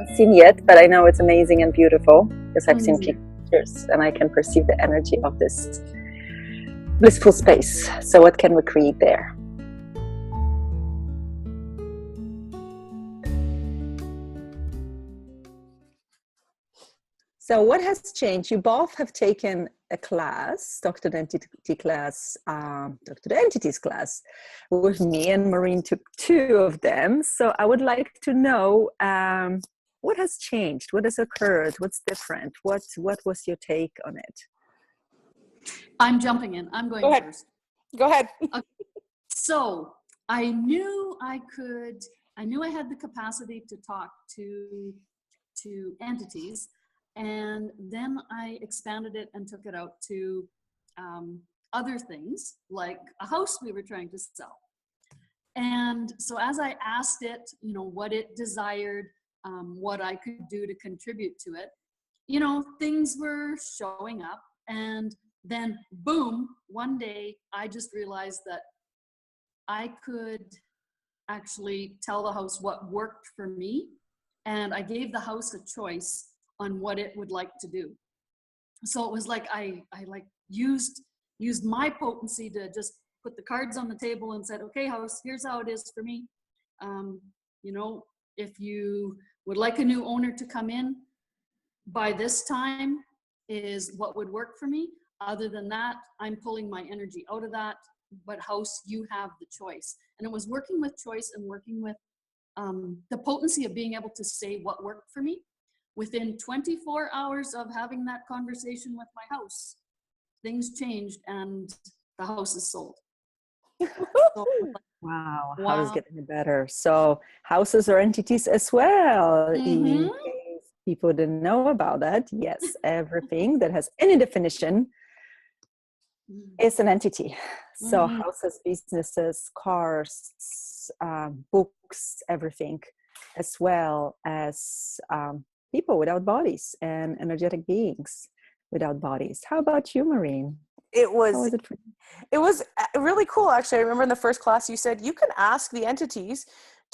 haven't seen yet, but I know it's amazing and beautiful because I've seen Amazing. pictures and I can perceive the energy of this blissful space. So what can we create there? So what has changed? You both have taken a class, Dr. Identity class, Dr. Entities class with me, and Maureen took 2 of them. So I would like to know what has changed, what has occurred, what's different, what was your take on it? I'm jumping in. I'm going first. Go ahead. Okay. So I knew I had the capacity to talk to entities. And then I expanded it and took it out to other things, like a house we were trying to sell. And so as I asked it, what it desired, what I could do to contribute to it, things were showing up. And then boom, one day I just realized that I could actually tell the house what worked for me. And I gave the house a choice on what it would like to do. So it was like I used my potency to just put the cards on the table and said, okay, house, here's how it is for me. If you would like a new owner to come in by this time is what would work for me. Other than that, I'm pulling my energy out of that, but house, you have the choice. And it was working with choice and working with the potency of being able to say what worked for me. Within 24 hours of having that conversation with my house, things changed and the house is sold. Wow, how is getting better? So houses are entities as well. Mm-hmm. In case people didn't know about that, yes, everything that has any definition is an entity. So houses, businesses, cars, books, everything, as well as people without bodies and energetic beings without bodies. How about you, Maureen? It was really cool, actually. I remember in the first class you said you can ask the entities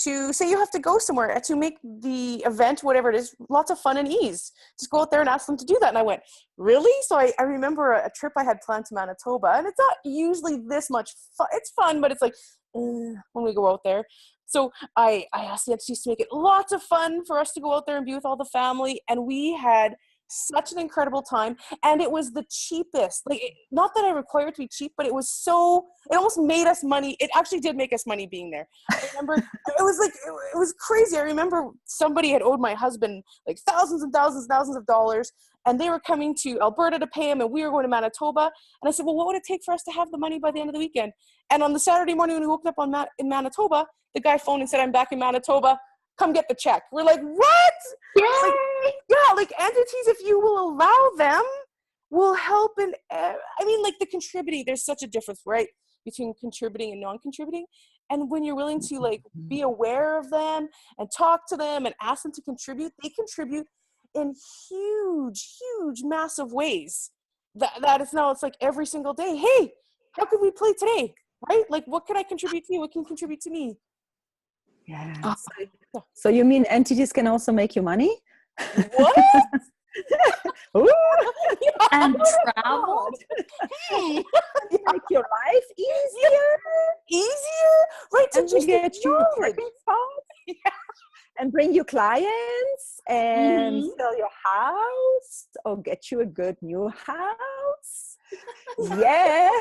to say you have to go somewhere to make the event, whatever it is, lots of fun and ease. Just go out there and ask them to do that. And I went, really? So I remember a trip I had planned to Manitoba, and it's not usually this much fun. It's fun, but it's like when we go out there. So I asked the entities to make it lots of fun for us to go out there and be with all the family. And we had such an incredible time. And it was the cheapest. Not that I required it to be cheap, but it almost made us money. It actually did make us money being there. I remember it was crazy. I remember somebody had owed my husband like thousands and thousands and thousands of dollars. And they were coming to Alberta to pay him, and we were going to Manitoba. And I said, well, what would it take for us to have the money by the end of the weekend? And on the Saturday morning when we woke up in Manitoba, the guy phoned and said, I'm back in Manitoba. Come get the check. We're like, what? Like entities, if you will allow them, will help. And the contributing, there's such a difference, right, between contributing and non-contributing. And when you're willing to be aware of them and talk to them and ask them to contribute, they contribute in huge, huge, massive ways. That is now, it's like every single day, hey, how can we play today? Right? Like, what can I contribute to you? What can you contribute to me? Yeah. So you mean entities can also make you money? What? And travel? Make your life easier, right? To and just get you parking spots, and bring you clients, and sell your house, or get you a good new house. Yeah.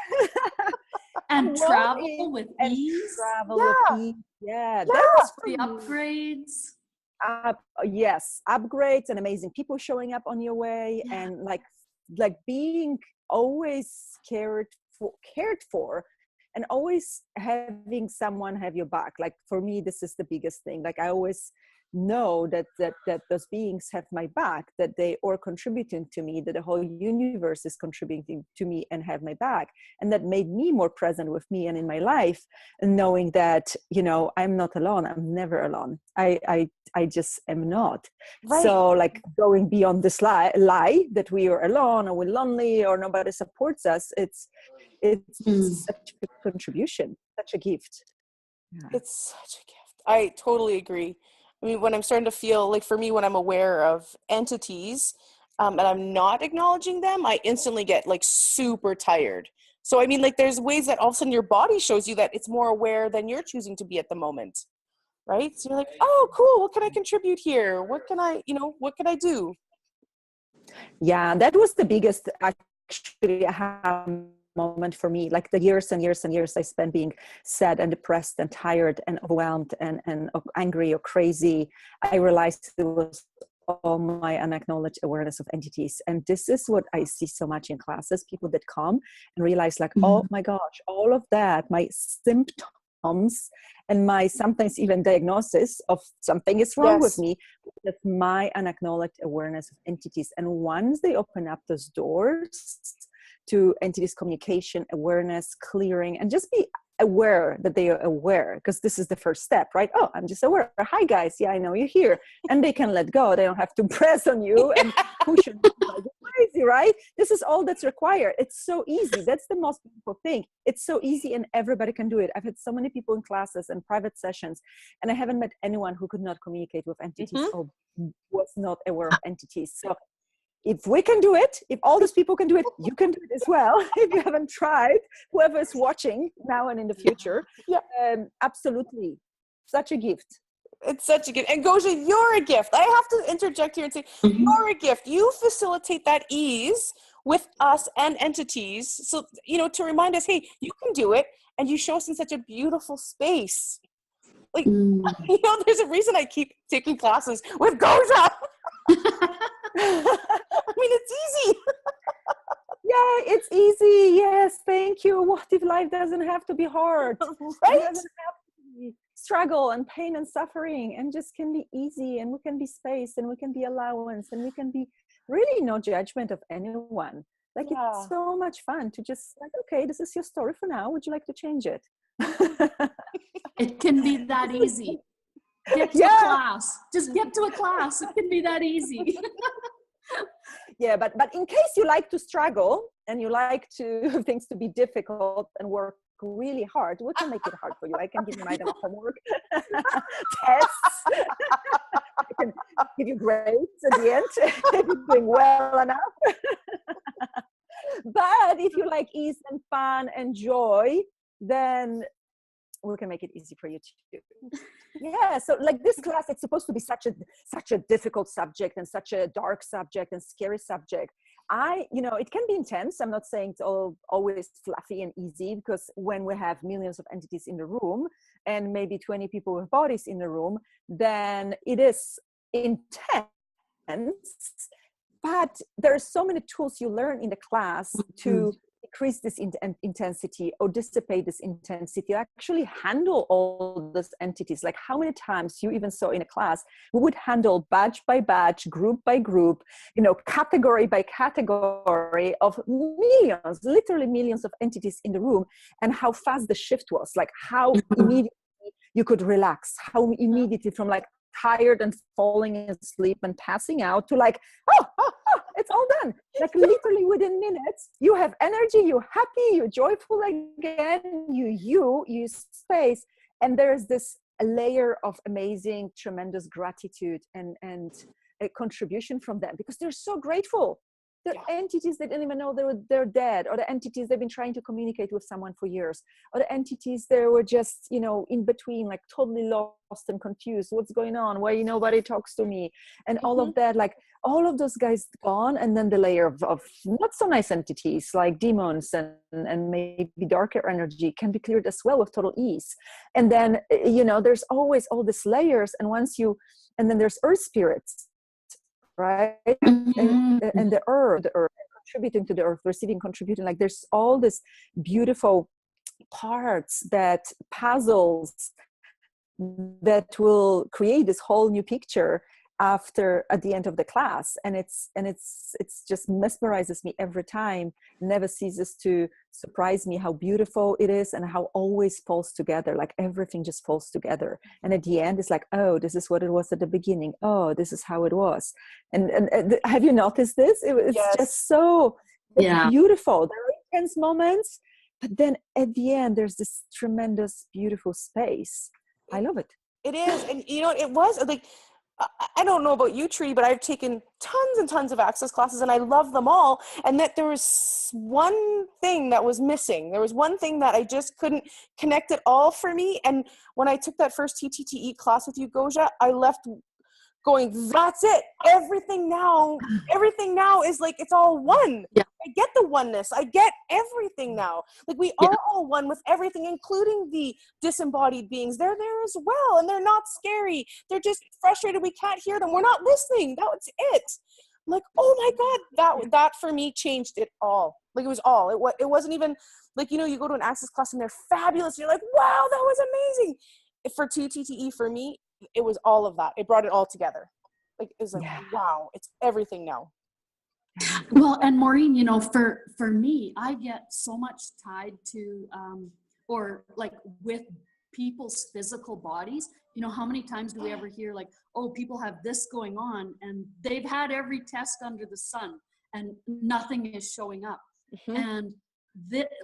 And travel with ease. With ease. Yeah. That's free upgrades. Yes, upgrades and amazing people showing up on your way, and like being always cared for, and always having someone have your back. Like for me, this is the biggest thing. Like I always know that those beings have my back, that they are contributing to me, that the whole universe is contributing to me and have my back. And that made me more present with me and in my life, and knowing that, I'm not alone. I'm never alone. I just am not. Right. So like going beyond this lie that we are alone, or we're lonely, or nobody supports us, it's such a contribution, such a gift. Yeah. It's such a gift. I totally agree. I mean, when I'm starting to feel like, for me, when I'm aware of entities and I'm not acknowledging them, I instantly get like super tired. So, I mean, like there's ways that all of a sudden your body shows you that it's more aware than you're choosing to be at the moment. Right? So you're like, oh, cool. What can I contribute here? What can what can I do? Yeah, that was the biggest actually aha moment for me. Like the years and years and years I spent being sad and depressed and tired and overwhelmed and angry or crazy, I realized it was all my unacknowledged awareness of entities. And this is what I see so much in classes, people that come and realize like, oh my gosh, all of that, my symptoms and my sometimes even diagnosis of something is wrong with me, that's my unacknowledged awareness of entities. And once they open up those doors to entities communication, awareness, clearing, and just be aware that they are aware, because this is the first step, right? Oh, I'm just aware. Hi guys, yeah, I know you're here. And they can let go. They don't have to press on you and push you like crazy, right? This is all that's required. It's so easy. That's the most beautiful thing. It's so easy and everybody can do it. I've had so many people in classes and private sessions, and I haven't met anyone who could not communicate with entities or was not aware of entities. So if we can do it, if all those people can do it, you can do it as well. If you haven't tried, whoever is watching now and in the future, absolutely. Such a gift. It's such a gift. And Gosia, you're a gift. I have to interject here and say, you're a gift. You facilitate that ease with us and entities. So, to remind us, hey, you can do it. And you show us in such a beautiful space. Like, there's a reason I keep taking classes with Gosia. I mean, it's easy. Yeah, it's easy. Yes, thank you. What if life doesn't have to be hard? Right? It doesn't have to be struggle and pain and suffering, and just can be easy, and we can be space, and we can be allowance, and we can be really no judgment of anyone. Like it's so much fun to just like, okay, this is your story for now. Would you like to change it? It can be that easy. Get to a class. Just get to a class. It can be that easy. Yeah, but in case you like to struggle and you like to things to be difficult and work really hard, we can make it hard for you. I can give you my homework, tests. I can give you grades at the end if you're doing well enough. But if you like ease and fun and joy, then we can make it easy for you too. Yeah, so like this class, it's supposed to be such a difficult subject and such a dark subject and scary subject. It can be intense. I'm not saying it's always fluffy and easy, because when we have millions of entities in the room and maybe 20 people with bodies in the room, then it is intense. But there are so many tools you learn in the class to decrease this intensity or dissipate this intensity, actually handle all those entities. Like how many times you even saw in a class, we would handle batch by batch, group by group, category by category of millions, literally millions of entities in the room, and how fast the shift was, like how immediately you could relax, how immediately from like tired and falling asleep and passing out to like, it's all done. Like literally within minutes, you have energy, you're happy, you're joyful again, you space. And there's this layer of amazing, tremendous gratitude and a contribution from them, because they're so grateful. The entities they didn't even know they're dead, or the entities they've been trying to communicate with someone for years, or the entities they were just in between, like totally lost and confused. What's going on? Why nobody talks to me? And all of that, like all of those guys gone, and then the layer of not so nice entities like demons and maybe darker energy can be cleared as well with total ease. And then there's always all these layers, and then there's earth spirits, right? And the earth contributing to the earth, receiving, contributing. Like there's all this beautiful parts, that puzzles that will create this whole new picture at the end of the class. And it's just mesmerizes me every time, never ceases to surprise me how beautiful it is and how always falls together. Like everything just falls together, and at the end it's like, oh, this is what it was at the beginning, oh, this is how it was. And have you noticed this? It's just so beautiful. There are intense moments, but then at the end there's this tremendous beautiful space. I love it. It is. And you know, it was like, I don't know about you, Trudy, but I've taken tons and tons of access classes and I love them all. And that there was one thing that was missing. There was one thing that I just couldn't connect it all for me. And when I took that first TTTE class with you, Gosia, I left going, that's it. Everything now is like, it's all one. Yeah. I get the oneness. I get everything now. Like we are all one with everything, including the disembodied beings. They're there as well. And they're not scary. They're just frustrated. We can't hear them. We're not listening. That's it. I'm like, oh my God, that for me changed it all. Like it was all, it wasn't even like, you know, you go to an access class and they're fabulous. You're like, wow, that was amazing. For TTTE, for me, it was all of that. It brought it all together. Like it was like, wow, it's everything now. Well, and Maureen, you know, for me, I get so much tied to, or like with people's physical bodies. You know, how many times do we ever hear like, oh, people have this going on and they've had every test under the sun and nothing is showing up. And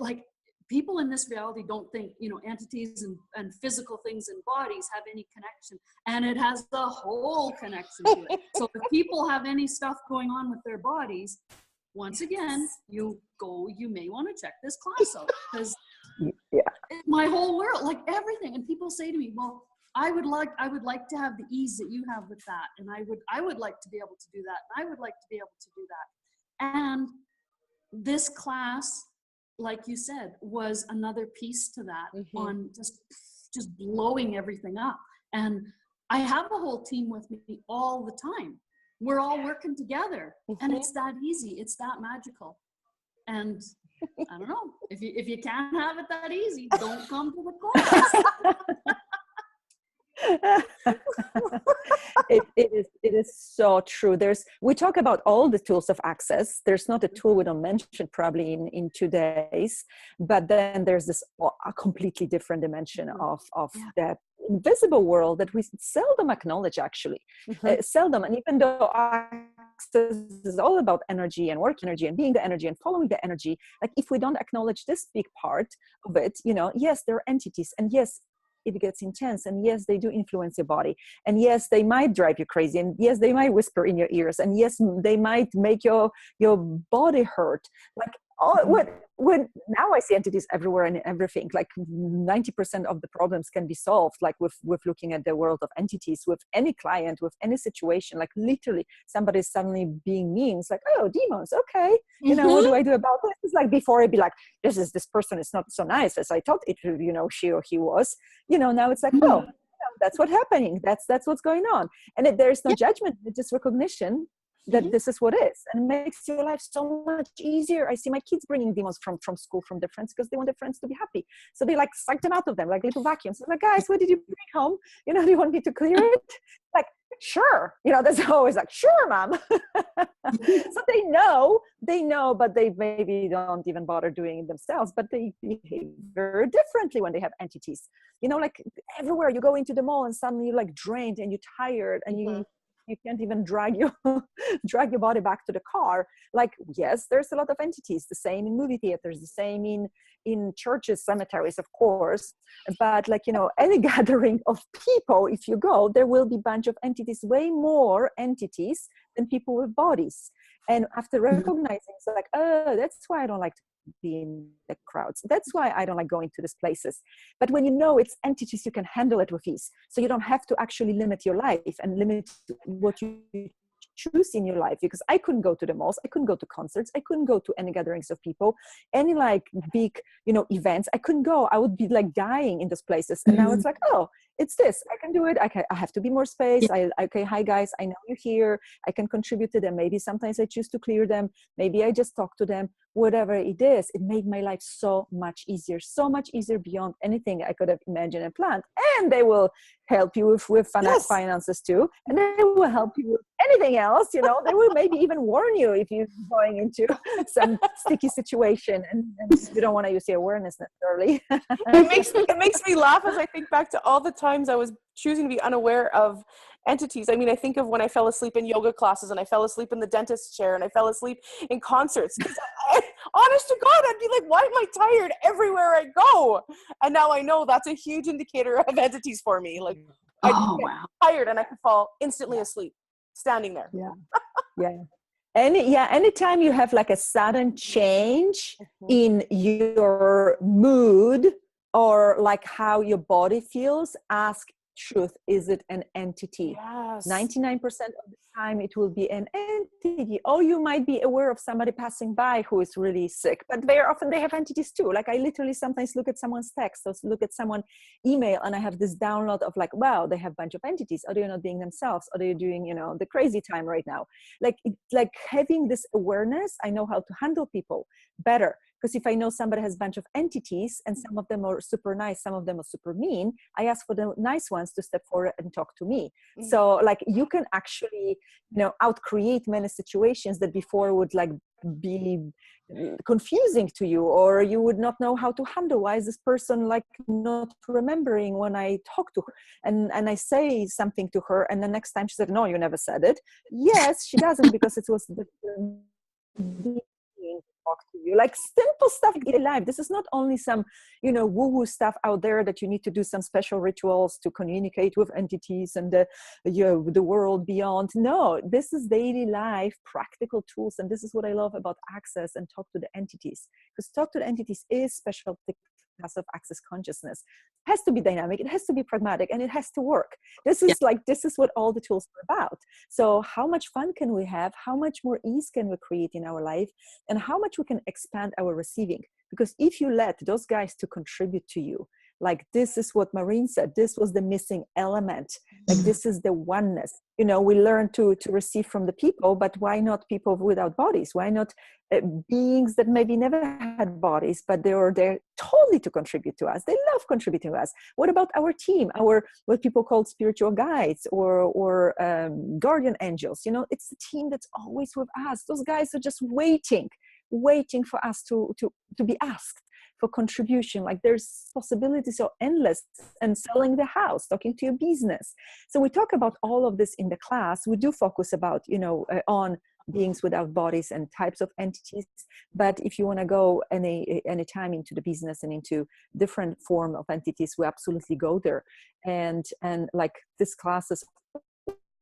like people in this reality don't think, you know, entities and physical things in bodies have any connection, and it has the whole connection to it. So if people have any stuff going on with their bodies, once again, you may want to check this class out, because my whole world, like everything. And people say to me, well, I would like to have the ease that you have with that, and I would like to be able to do that, and I would like to be able to do that. And this class, like you said, was another piece to that, on just blowing everything up. And I have a whole team with me all the time. We're all working together, and it's that easy. It's that magical. And I don't know, if you can't have it that easy, don't come to the class. It is so true. We talk about all the tools of access. There's not a tool we don't mention probably in 2 days, but then there's this a completely different dimension of that invisible world that we seldom acknowledge, actually. Seldom. And even though access is all about energy and work energy and being the energy and following the energy, like if we don't acknowledge this big part of it, you know, yes, there are entities, and yes, it gets intense, and yes, they do influence your body, and yes, they might drive you crazy, and yes, they might whisper in your ears, and yes, they might make your body hurt. Like when now I see entities everywhere and everything. Like 90% of the problems can be solved, like with looking at the world of entities, with any client, with any situation. Like literally somebody's suddenly being mean. It's like, oh, demons, okay, you know, what do I do about this? It's like before I'd be like, this person is not so nice as I thought it, you know, she or he was, you know. Now it's like, oh, that's what's happening, that's what's going on. And there's no judgment, it's just recognition that this is what is, and it makes your life so much easier. I see my kids bringing demons from school, from their friends, because they want their friends to be happy, so they like suck them out of them like little vacuums. It's like, guys, what did you bring home? You know, do you want me to clear it? Like, sure, you know, that's always like, sure, mom. So they know, but they maybe don't even bother doing it themselves, but they behave very differently when they have entities. You know, like everywhere you go into the mall and suddenly you're like drained and you're tired and you can't even drag your body back to the car. Like, yes, there's a lot of entities, the same in movie theaters, the same in churches, cemeteries, of course. But like, you know, any gathering of people, if you go, there will be a bunch of entities, way more entities than people with bodies. And after recognizing, it's like, oh, that's why I don't like to be in the crowds. That's why I don't like going to these places. But when you know it's entities, you can handle it with ease. So you don't have to actually limit your life and limit what you choose in your life, because I couldn't go to the malls, I couldn't go to concerts, I couldn't go to any gatherings of people, any like big, you know, events. I couldn't go. I would be like dying in those places. And now it's like, oh, it's this, I can do it. I have to be more space. Okay, hi guys, I know you're here, I can contribute to them. Maybe sometimes I choose to clear them, maybe I just talk to them, whatever it is. It made my life so much easier beyond anything I could have imagined and planned. And they will help you with finances too, and they will help you with anything else. You know, they will maybe even warn you if you're going into some sticky situation and you don't want to use the awareness necessarily. It makes me laugh as I think back to all the times I was choosing to be unaware of entities. I mean, I think of when I fell asleep in yoga classes, and I fell asleep in the dentist's chair, and I fell asleep in concerts. Honest to God, I'd be like, why am I tired everywhere I go? And now I know that's a huge indicator of entities for me. Like, I'd Oh, get wow. tired and I could fall instantly asleep standing there. Yeah. Yeah. Anytime you have like a sudden change in your mood or like how your body feels, ask truth, is it an entity? Yes. 99% of the time it will be an entity. Or you might be aware of somebody passing by who is really sick, but very often they have entities too. Like I literally sometimes look at someone's text or look at someone's email and I have this download of like, wow, they have a bunch of entities. Are they not being themselves? Are they doing, the crazy time right now? Like having this awareness, I know how to handle people better. Because if I know somebody has a bunch of entities and some of them are super nice, some of them are super mean, I ask for the nice ones to step forward and talk to me. Mm-hmm. So like you can actually, out-create many situations that before would like be confusing to you, or you would not know how to handle. Why is this person like not remembering when I talk to her? And I say something to her and the next time she said, no, you never said it. Yes, she doesn't, because it was the talk to you, like simple stuff in life. This is not only some woo-woo stuff out there that you need to do some special rituals to communicate with entities and the world beyond. No, this is daily life practical tools, and this is what I love about Access and Talk to the Entities, because Talk to the Entities is special class of Access consciousness. It has to be dynamic, it has to be pragmatic, and it has to work. This is what all the tools are about. So how much fun can we have? How much more ease can we create in our life? And how much we can expand our receiving? Because if you let those guys to contribute to you, like this is what Maureen said, this was the missing element. Like this is the oneness. We learn to receive from the people, but why not people without bodies? Why not beings that maybe never had bodies, but they are there totally to contribute to us. They love contributing to us. What about our team, what people call spiritual guides or guardian angels? It's the team that's always with us. Those guys are just waiting for us to be asked for contribution. Like there's possibilities are endless, and selling the house, talking to your business. So we talk about all of this in the class. We do focus about, on beings without bodies and types of entities. But if you want to go any time into the business and into different form of entities, we absolutely go there. And like this class is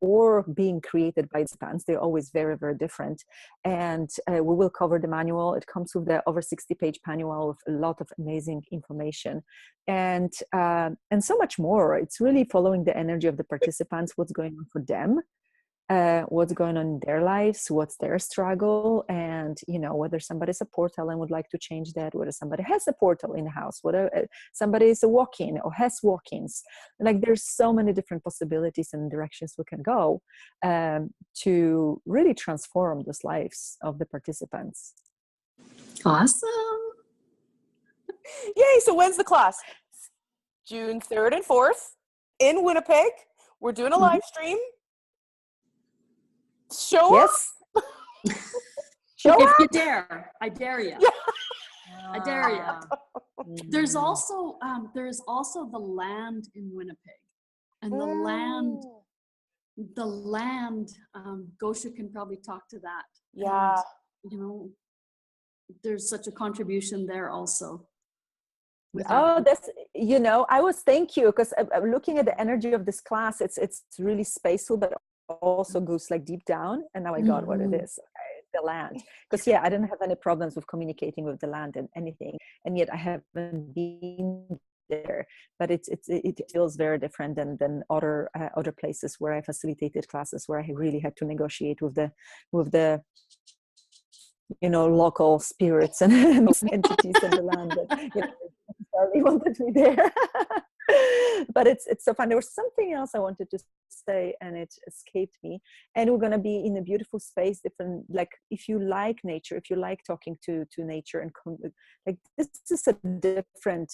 or being created by participants. They're always very, very different. And we will cover the manual. It comes with the over 60-page manual with a lot of amazing information and so much more. It's really following the energy of the participants, what's going on for them, what's going on in their lives, what's their struggle, and whether somebody's a portal and would like to change that, whether somebody has a portal in the house, whether somebody is a walk-in or has walk-ins. Like there's so many different possibilities and directions we can go to really transform those lives of the participants. Awesome. Yay, so when's the class? June 3rd and 4th in Winnipeg. We're doing a live stream. Show yes. up. Show if up. You dare. I dare you. I dare you. There's also the land in Winnipeg, and the land. Gosia can probably talk to that. Yeah. And, there's such a contribution there also. That's I was thank you, because I'm looking at the energy of this class. It's really spaceful, but also goes like deep down, and now I got what it is. Okay, the land, because I didn't have any problems with communicating with the land and anything, and yet I haven't been there. But it feels very different than other places where I facilitated classes where I really had to negotiate with the local spirits and entities in the land that necessarily wanted me there. But it's so fun. There was something else I wanted to say and it escaped me. And we're going to be in a beautiful space, different, like if you like nature, if you like talking to nature, and like this is a different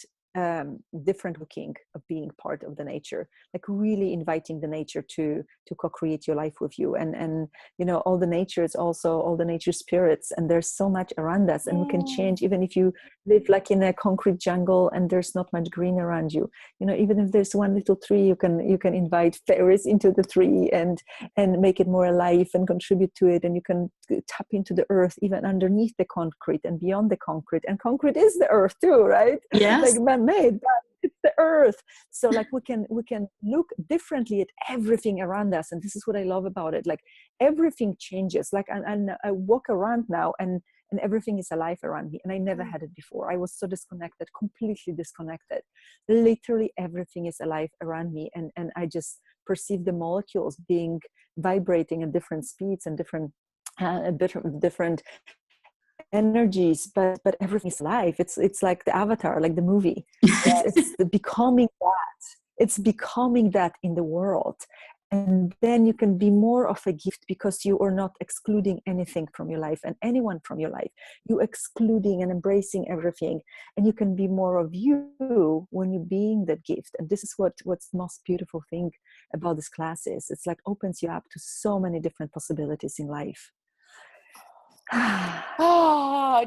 looking of being part of the nature, like really inviting the nature to co-create your life with you, and all the nature is also all the nature spirits, and there's so much around us, and we can change even if you live like in a concrete jungle and there's not much green around you. Even if there's one little tree, you can invite fairies into the tree and make it more alive and contribute to it, and you can tap into the earth even underneath the concrete and beyond the concrete, and concrete is the earth too, right? Yes. Like man-made, but it's the earth. So like we can look differently at everything around us, and this is what I love about it. Like everything changes. Like and I walk around now, and everything is alive around me, and I never had it before. I was so disconnected, completely disconnected. Literally everything is alive around me, and I just perceive the molecules being vibrating at different speeds and different energies, but everything is alive. It's like the Avatar, like the movie. It's becoming that. It's becoming that in the world. And then you can be more of a gift, because you are not excluding anything from your life and anyone from your life. You're excluding and embracing everything. And you can be more of you when you're being that gift. And this is what's the most beautiful thing about this class is. It's like opens you up to so many different possibilities in life.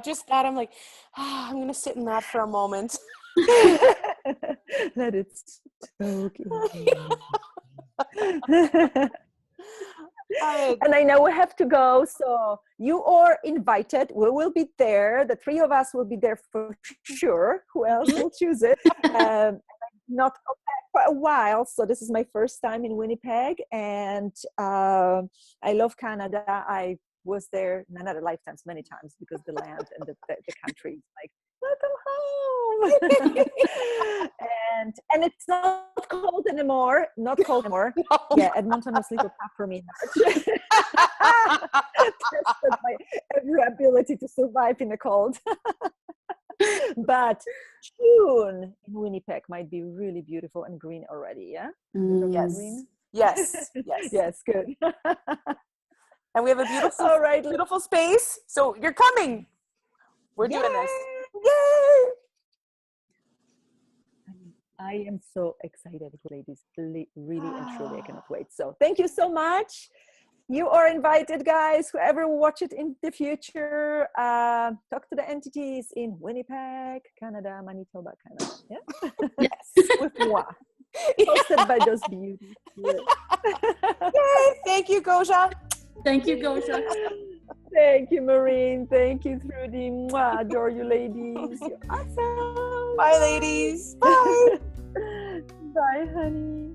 Just that. I'm like, I'm going to sit in that for a moment. Let it soak in. And I know we have to go, so you are invited. We will be there. The three of us will be there for sure. Who else will choose it? Not come back for a while, so this is my first time in Winnipeg, and I love Canada. I was there in other lifetimes many times, because the land and the country is like, welcome home. and it's not cold anymore. No. Yeah, Edmonton was a little tough for me. Tested my every ability to survive in the cold. But June in Winnipeg might be really beautiful and green already. Yeah. Yes. Green? Yes. Yes. Good. And we have a beautiful space. So you're coming. We're doing this. Yay! I am so excited, ladies. Really and truly, I cannot wait. So thank you so much. You are invited, guys. Whoever will watch it in the future, talk to the entities in Winnipeg, Canada, Manitoba, Canada. Yeah? Yes, with moi. Hosted by those beauties. Yay! Thank you, Gosia. Thank you, Gosia. Thank you, Maureen. Thank you, Trudy. Mwah. Adore you, ladies. You're awesome. Bye, ladies. Bye. Bye, honey.